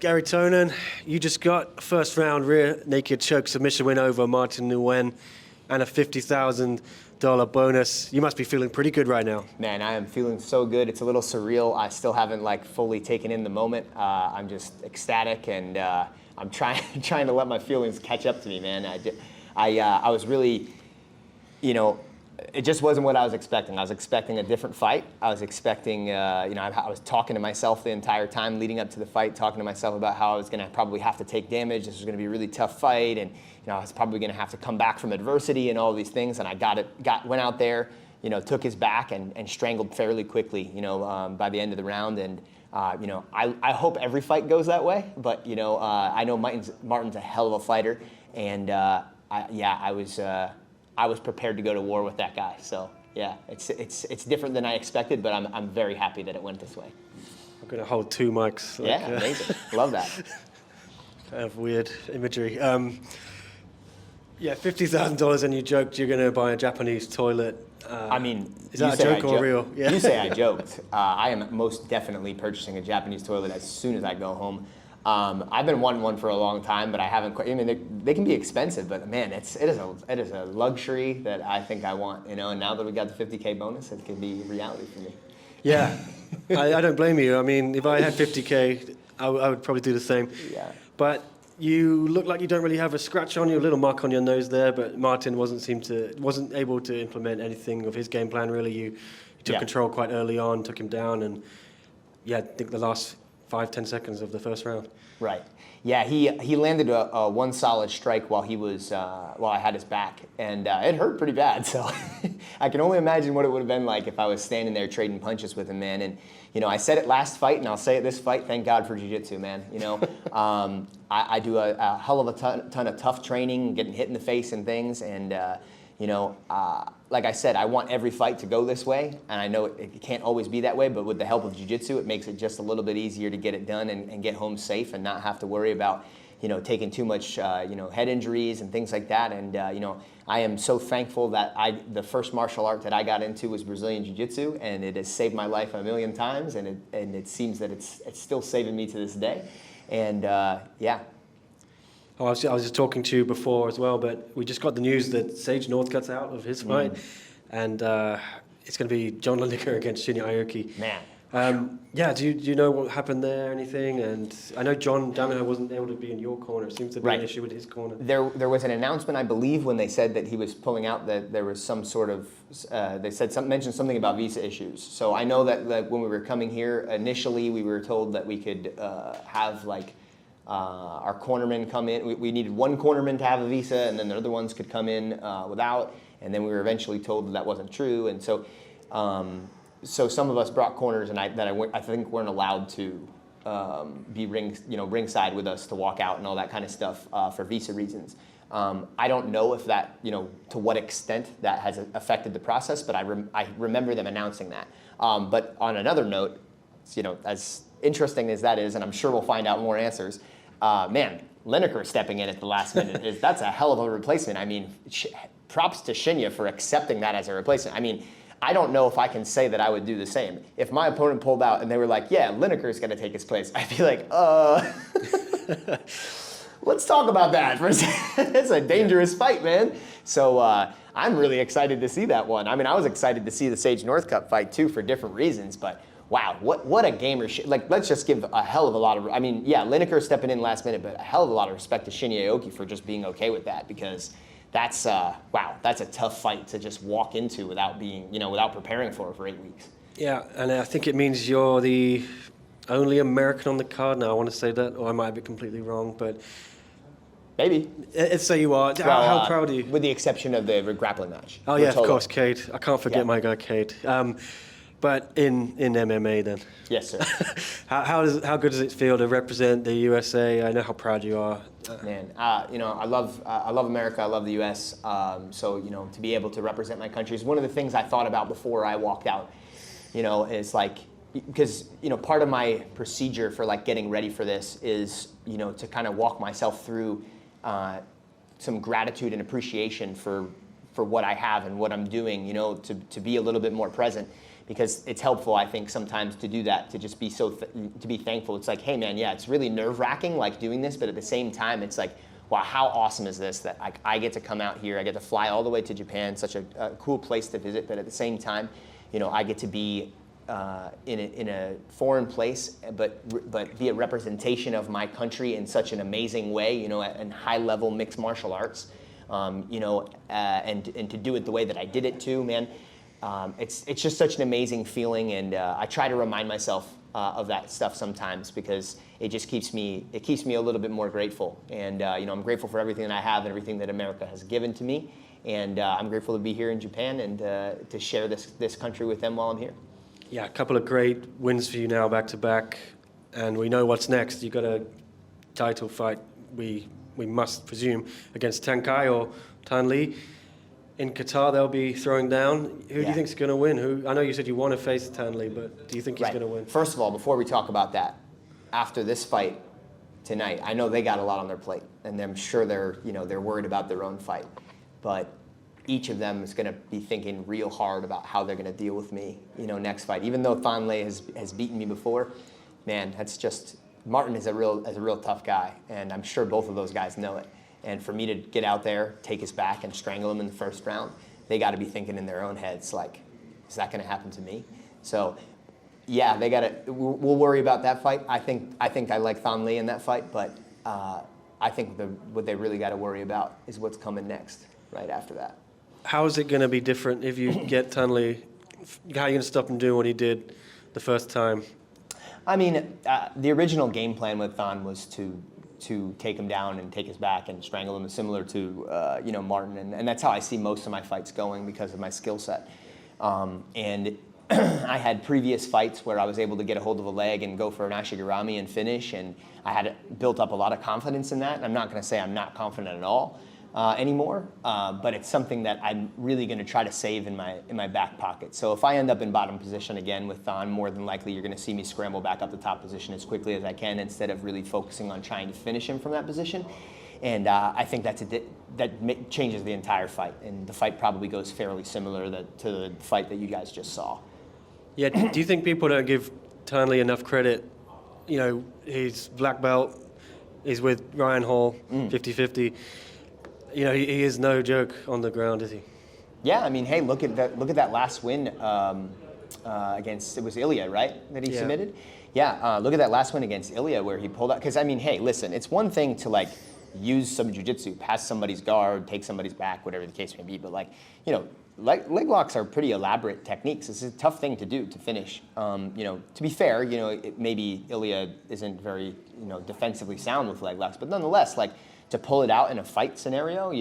Garry Tonon, you just got a first round rear naked choke submission win over Martin Nguyen and a $50,000 bonus. You must be feeling pretty good right now. Man, I am feeling so good. It's a little surreal. I still haven't fully taken in the moment. I'm just ecstatic, and I'm trying to let my feelings catch up to me, man. I was really, it just wasn't what I was expecting. I was expecting a different fight. I was expecting, I was talking to myself the entire time leading up to the fight, talking to myself about how I was going to probably have to take damage. This was going to be a really tough fight, and I was probably going to have to come back from adversity and all these things. And I went out there, took his back and strangled fairly quickly, by the end of the round. And I hope every fight goes that way. But I know Martin's a hell of a fighter, and I was prepared to go to war with that guy. So yeah, it's different than I expected, but I'm very happy that it went this way. I'm gonna hold two mics. Amazing. Love that. Kind of weird imagery. $50,000, and you joked you're gonna buy a Japanese toilet. Is that a joke or real? Yeah. You say I joked. I am most definitely purchasing a Japanese toilet as soon as I go home. I've been wanting one for a long time, but I haven't quite. They can be expensive, but man, it is a luxury that I think I want. And now that we got the $50K bonus, it could be reality for me. Yeah, I don't blame you. if I had $50K, I would probably do the same. Yeah. But you look like you don't really have a scratch on you, a little mark on your nose there. But Martin wasn't able to implement anything of his game plan. Really, you took control quite early on, took him down, and I think the last 5-10 seconds of the first round. Right. Yeah, he landed a one solid strike while I had his back, and it hurt pretty bad. So I can only imagine what it would have been like if I was standing there trading punches with him, man. And I said it last fight, and I'll say it this fight. Thank God for jiu-jitsu, man. I do a hell of a ton of tough training, getting hit in the face and things, and like I said, I want every fight to go this way, and I know it can't always be that way, but with the help of jiu-jitsu, it makes it just a little bit easier to get it done and get home safe and not have to worry about, taking too much, head injuries and things like that. And, I am so thankful that the first martial art that I got into was Brazilian jiu-jitsu, and it has saved my life a million times, and it seems that it's still saving me to this day. And, yeah. I was just talking to you before as well, but we just got the news that Sage Northcutt's out of his fight, and it's going to be John Lineker against Shinya Aoki. Man. Do you know what happened there, anything? And I know John Danaher wasn't able to be in your corner. It seems to be an issue with his corner. There was an announcement, I believe, when they said that he was pulling out, that there was some sort of, mentioned something about visa issues. So I know that when we were coming here, initially we were told that we could have our cornermen come in. We needed one cornerman to have a visa, and then the other ones could come in without. And then we were eventually told that wasn't true. And so, so some of us brought corners, and I think weren't allowed to be ringside with us to walk out and all that kind of stuff for visa reasons. I don't know if that, to what extent that has affected the process, but I remember them announcing that. But on another note, as interesting as that is, and I'm sure we'll find out more answers, man, Lineker stepping in at the last minute, that's a hell of a replacement. Props to Shinya for accepting that as a replacement. I don't know if I can say that I would do the same. If my opponent pulled out and they were like, yeah, Lineker's going to take his place, I'd be like, let's talk about that for a second. It's a dangerous fight, man. So I'm really excited to see that one. I was excited to see the Sage Northcutt fight too for different reasons, but wow, what a gamer. Let's just give a hell of a lot of, Lineker stepping in last minute, but a hell of a lot of respect to Shinya Aoki for just being okay with that, because that's a tough fight to just walk into without preparing for 8 weeks. Yeah, and I think it means you're the only American on the card now. I want to say that, or I might be completely wrong, but maybe. Let's say you are. How proud are you? With the exception of the grappling match. Oh yeah, of course, Cade. I can't forget my guy, Cade. But in MMA then. Yes, sir. How good does it feel to represent the USA? I know how proud you are. Man, I love America. I love the U.S. So to be able to represent my country is one of the things I thought about before I walked out. It's because part of my procedure for getting ready for this is to kind of walk myself through some gratitude and appreciation for what I have and what I'm doing. To be a little bit more present. because it's helpful, I think, sometimes to do that, to just be to be thankful. It's like, hey man, yeah, it's really nerve-wracking like doing this, but at the same time, it's like, wow, how awesome is this that I get to come out here, I get to fly all the way to Japan, such a cool place to visit, but at the same time, I get to be in a foreign place, but be a representation of my country in such an amazing way, in high-level mixed martial arts, and to do it the way that I did it too, man. It's just such an amazing feeling, and I try to remind myself of that stuff sometimes because it just keeps me a little bit more grateful. And I'm grateful for everything that I have and everything that America has given to me, and I'm grateful to be here in Japan and to share this country with them while I'm here. Yeah, a couple of great wins for you now, back to back, and we know what's next. You've got a title fight. We must presume against Tang Kai or Tan Le. In Qatar, they'll be throwing down. Who do you think's going to win? I know you said you want to face Tan Le, but do you think he's going to win? First of all, before we talk about that, after this fight tonight, I know they got a lot on their plate, and I'm sure they're worried about their own fight, but each of them is going to be thinking real hard about how they're going to deal with me, next fight. Even though Tan Le has beaten me before, man, that's just Martin is a real tough guy, and I'm sure both of those guys know it. And for me to get out there, take his back, and strangle him in the first round, they got to be thinking in their own heads, like, is that going to happen to me? So, yeah, they got to. We'll worry about that fight. I think I like Tan Le in that fight, but I think what they really got to worry about is what's coming next, right after that. How is it going to be different if you get Tan Le? How are you going to stop him doing what he did the first time? I mean, the original game plan with Tan was to take him down and take his back and strangle him, similar to Martin, and that's how I see most of my fights going because of my skill set. And I had previous fights where I was able to get a hold of a leg and go for an ashigarami and finish, and I had built up a lot of confidence in that. And I'm not going to say I'm not confident at all anymore, but it's something that I'm really going to try to save in my back pocket. So if I end up in bottom position again with Tan, more than likely you're going to see me scramble back up the top position as quickly as I can instead of really focusing on trying to finish him from that position. And I think that changes the entire fight, and the fight probably goes fairly similar to the fight that you guys just saw. Yeah, do you think people don't give Tan Le enough credit? He's black belt, he's with Ryan Hall, 50-50. He is no joke on the ground, is he? Yeah, I mean, hey, look at that last win against, it was Ilya, right, that he submitted? Yeah, look at that last win against Ilya where he pulled out. Because, I mean, hey, listen, it's one thing to, use some jiu-jitsu, pass somebody's guard, take somebody's back, whatever the case may be. But, leg locks are pretty elaborate techniques. It's a tough thing to do, to finish. To be fair, maybe Ilya isn't very, defensively sound with leg locks. But nonetheless, to pull it out in a fight scenario,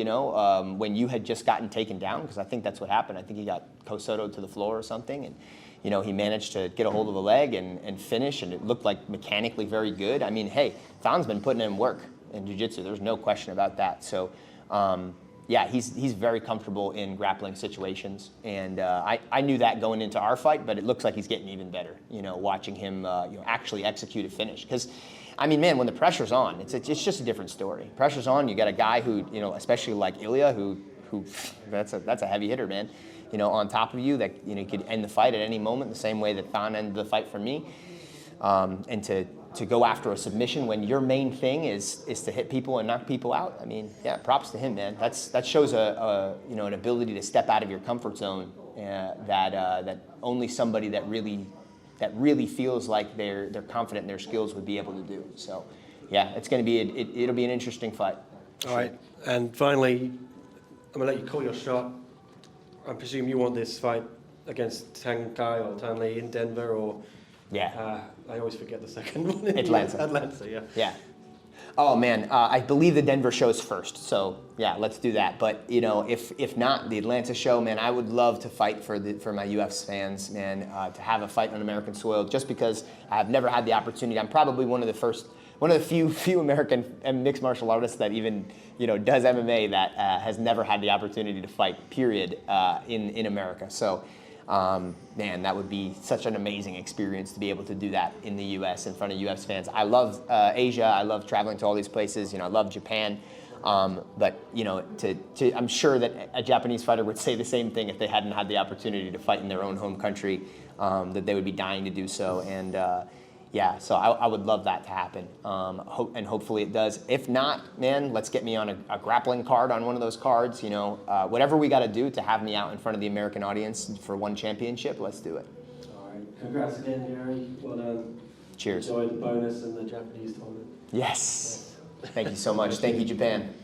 when you had just gotten taken down, because I think that's what happened. I think he got Kosoto'd to the floor or something, and he managed to get a hold of a leg and finish, and it looked like mechanically very good. I mean, hey, Tan's been putting in work in jiu-jitsu. There's no question about that. So, yeah, he's very comfortable in grappling situations, and I knew that going into our fight, but it looks like he's getting even better. Watching him actually execute a finish, because. I mean, man, when the pressure's on, it's just a different story. Pressure's on, you got a guy who, especially like Ilya, who that's a heavy hitter, man. On top of you that could end the fight at any moment, the same way that Tan ended the fight for me. And to go after a submission when your main thing is to hit people and knock people out. I mean, yeah, props to him, man. That shows an ability to step out of your comfort zone that only somebody that really feels like they're confident in their skills would be able to do. So, yeah, it's going to be it'll be an interesting fight. All right, and finally, I'm going to let you call your shot. I presume you want this fight against Tang Kai or Tan Le in Denver, or I always forget the second one. Atlanta, yeah. Yeah. Oh man, I believe the Denver show's first, so yeah, let's do that. But if not the Atlanta show, man, I would love to fight for my UFC fans, man, to have a fight on American soil. Just because I've never had the opportunity. I'm probably one of the few American mixed martial artists that even does MMA that has never had the opportunity to fight. Period. In America. So. Man, that would be such an amazing experience to be able to do that in the U.S. in front of U.S. fans. I love Asia. I love traveling to all these places. I love Japan. But I'm sure that a Japanese fighter would say the same thing if they hadn't had the opportunity to fight in their own home country, that they would be dying to do so. And so I would love that to happen, and hopefully it does. If not, man, let's get me on a grappling card on one of those cards. Whatever we got to do to have me out in front of the American audience for one championship, let's do it. All right. Congrats again, Garry. Well done. Cheers. Enjoy the bonus and the Japanese tournament. Yes. Thank you so much. Thank you, Japan.